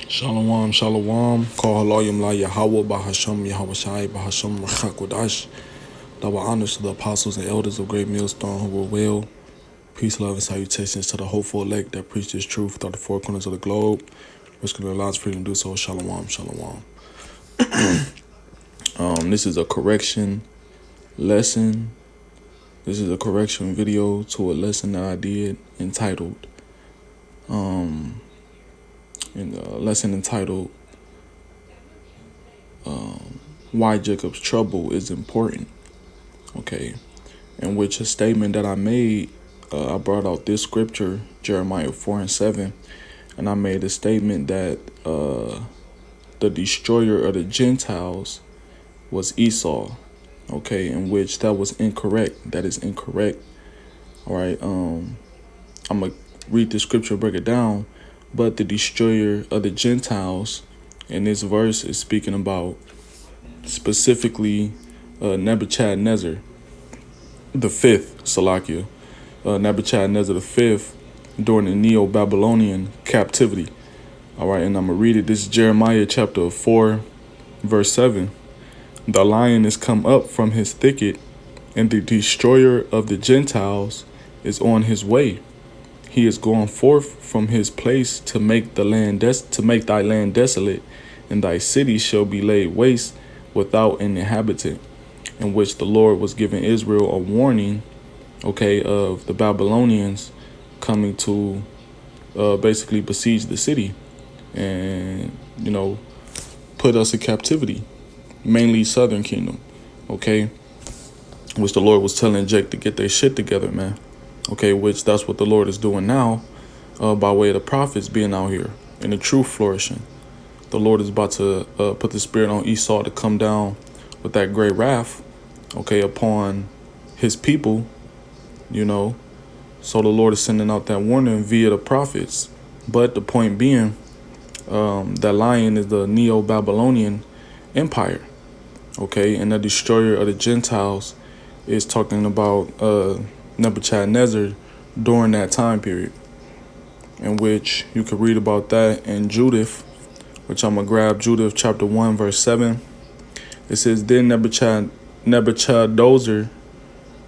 Shalom, shalom. Call Haloyim La Yahweh Bahasham Yahweh Shai Bahasham Rachakodash. Double honors to the apostles and elders of Great Millstone who were well. Peace, love, and salutations to the hopeful elect that preach this truth throughout the four corners of the globe. Risking their lives freedom to do so. Shalom, shalom. This is a correction lesson. This is a correction video to a lesson that I did entitled Why Jacob's Trouble is Important. Okay. In which a statement that I made, I brought out this scripture, Jeremiah 4:7, and I made a statement that the destroyer of the Gentiles was Esau. Okay, in which that was incorrect. That is incorrect. All right. I'm gonna read the scripture, break it down. But the destroyer of the Gentiles in this verse is speaking about specifically Nebuchadnezzar the fifth, Salachya, Nebuchadnezzar the fifth during the Neo-Babylonian captivity. All right, and I'm gonna read it. This is Jeremiah chapter 4, verse 7. The lion is come up from his thicket, and the destroyer of the Gentiles is on his way. He is going forth from his place to make thy land desolate, and thy city shall be laid waste without an inhabitant. In which the Lord was giving Israel a warning, okay, of the Babylonians coming to basically besiege the city and, put us in captivity, mainly Southern Kingdom, okay, which the Lord was telling Jake to get their shit together, man. Okay, which that's what the Lord is doing now by way of the prophets being out here and the truth flourishing. The Lord is about to put the spirit on Esau to come down with that great wrath, okay, upon his people, So the Lord is sending out that warning via the prophets. But the point being, that lion is the Neo-Babylonian Empire, okay, and the destroyer of the Gentiles is talking about Nebuchadnezzar during that time period, in which you could read about that in Judith, which I'm going to grab Judith chapter 1, verse 7. It says, Then Nebuchadnezzar,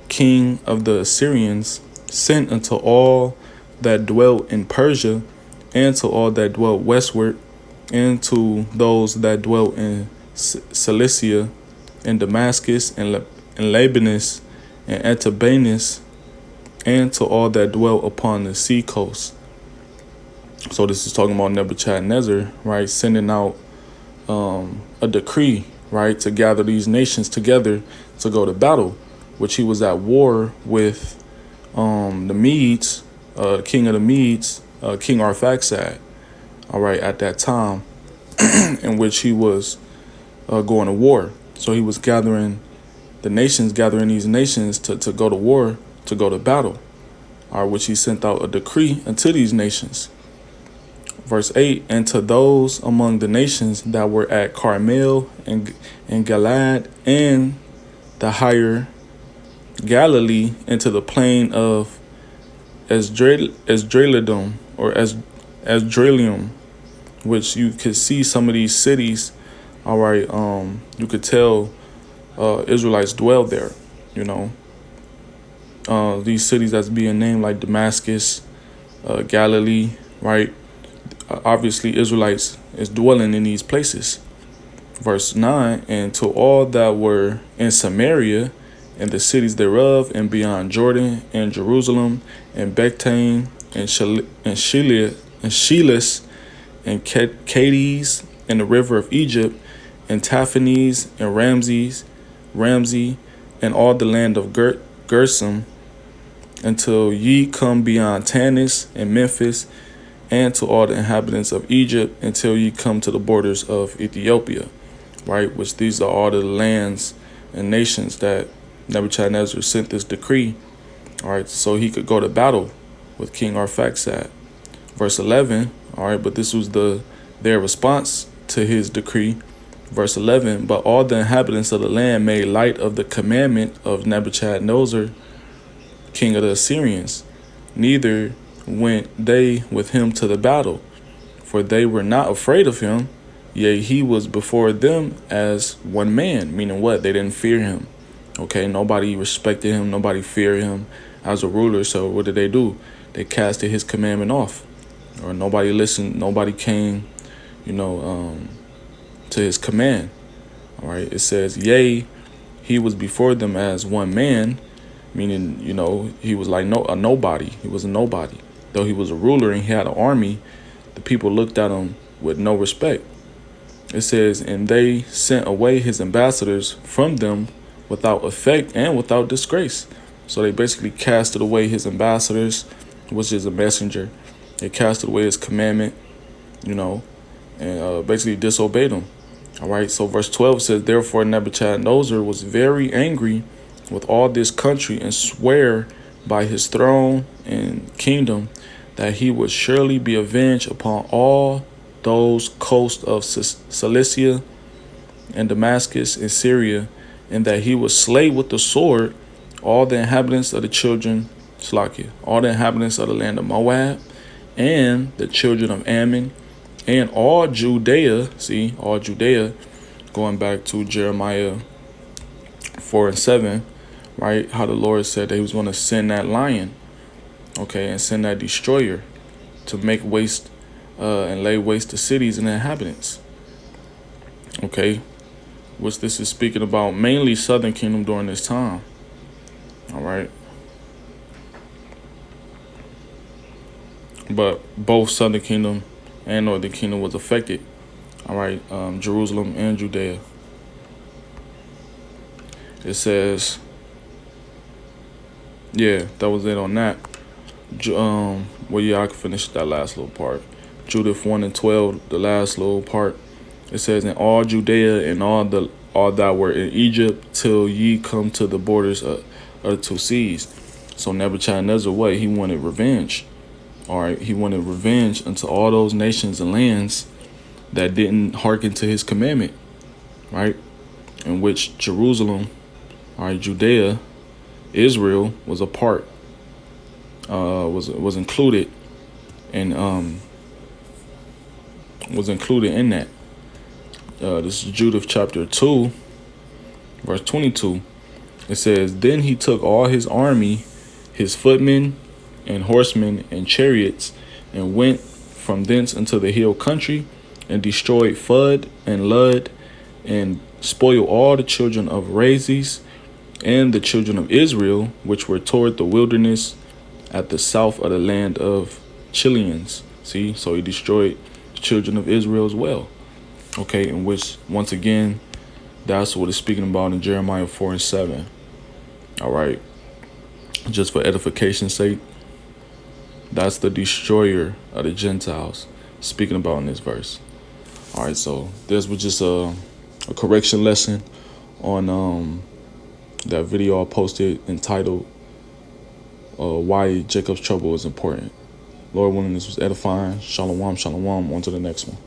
king of the Assyrians, sent unto all that dwelt in Persia, and to all that dwelt westward, and to those that dwelt in Cilicia, and Damascus, and Libanus, and Antibanus, and to all that dwelt upon the sea coast. So this is talking about Nebuchadnezzar, right, sending out a decree, right, to gather these nations together to go to battle, which he was at war with the Medes, king of the Medes, King Arphaxad, all right, at that time, in which he was going to war. So he was gathering these nations to go to war, to go to battle, all right, which he sent out a decree unto these nations. Verse 8, and to those among the nations that were at Carmel and Galaad and the higher Galilee, into the plain of Esdraelon or Esdraelium, which you could see some of these cities, all right, you could tell Israelites dwelled there, these cities that's being named like Damascus, Galilee, right? Obviously, Israelites is dwelling in these places. Verse 9, and to all that were in Samaria, and the cities thereof, and beyond Jordan, and Jerusalem, and Bethtain, and Shelis, and Cades, and the river of Egypt, and Taphanes, and Ramsey, and all the land of Gershom, until ye come beyond Tanis and Memphis, and to all the inhabitants of Egypt, until ye come to the borders of Ethiopia, right? Which these are all the lands and nations that Nebuchadnezzar sent this decree, all right, so he could go to battle with King Arphaxad. Verse 11, all right, but this was their response to his decree. Verse 11, but all the inhabitants of the land made light of the commandment of Nebuchadnezzar, king of the Assyrians, neither went they with him to the battle. for they were not afraid of him. Yea, he was before them as one man, meaning what? They didn't fear him. Okay, nobody respected him, nobody feared him as a ruler. So what did they do? They casted his commandment off, or nobody listened, nobody came, to his command. All right, it says, yea, he was before them as one man, meaning, he was like a nobody. He was a nobody. Though he was a ruler and he had an army, the people looked at him with no respect. It says, and they sent away his ambassadors from them without effect and without disgrace. So they basically casted away his ambassadors, which is a messenger. They casted away his commandment, and basically disobeyed him. All right. So verse 12 says, therefore Nebuchadnezzar was very angry with all this country and swear by his throne and kingdom that he would surely be avenged upon all those coasts of Salachya and Damascus and Syria, and that he would slay with the sword all the inhabitants of the children, Salachya, all the inhabitants of the land of Moab, and the children of Ammon, and all Judea. See, all Judea, going back to Jeremiah 4:7, right? How the Lord said that he was going to send that lion, okay, and send that destroyer to make waste and lay waste the cities and the inhabitants. Okay, which this is speaking about mainly Southern Kingdom during this time. All right. But both Southern Kingdom and Northern Kingdom was affected. All right. Jerusalem and Judea. It says, yeah, that was it on that. Well, yeah, I can finish that last little part. Judith 1 and 12, the last little part. It says, in all Judea and all that were in Egypt, till ye come to the borders of the two seas. So Nebuchadnezzar, what? He wanted revenge. All right, he wanted revenge unto all those nations and lands that didn't hearken to his commandment, right? In which Jerusalem, all right, Judea, Israel was a part, was included, and was included in that. This is Judith chapter 2, verse 22. It says, then he took all his army, his footmen and horsemen and chariots, and went from thence into the hill country, and destroyed Phud and Lud, and spoiled all the children of Razes and the children of Israel, which were toward the wilderness at the south of the land of Chileans. See, so he destroyed the children of Israel as well. Okay, in which, once again, that's what it's speaking about in Jeremiah 4 and 7. All right, just for edification's sake, that's the destroyer of the Gentiles speaking about in this verse. All right, so this was just a correction lesson on that video I posted entitled Why Jacob's Trouble is Important. Lord willing, this was edifying. Shalom, shalom. On to the next one.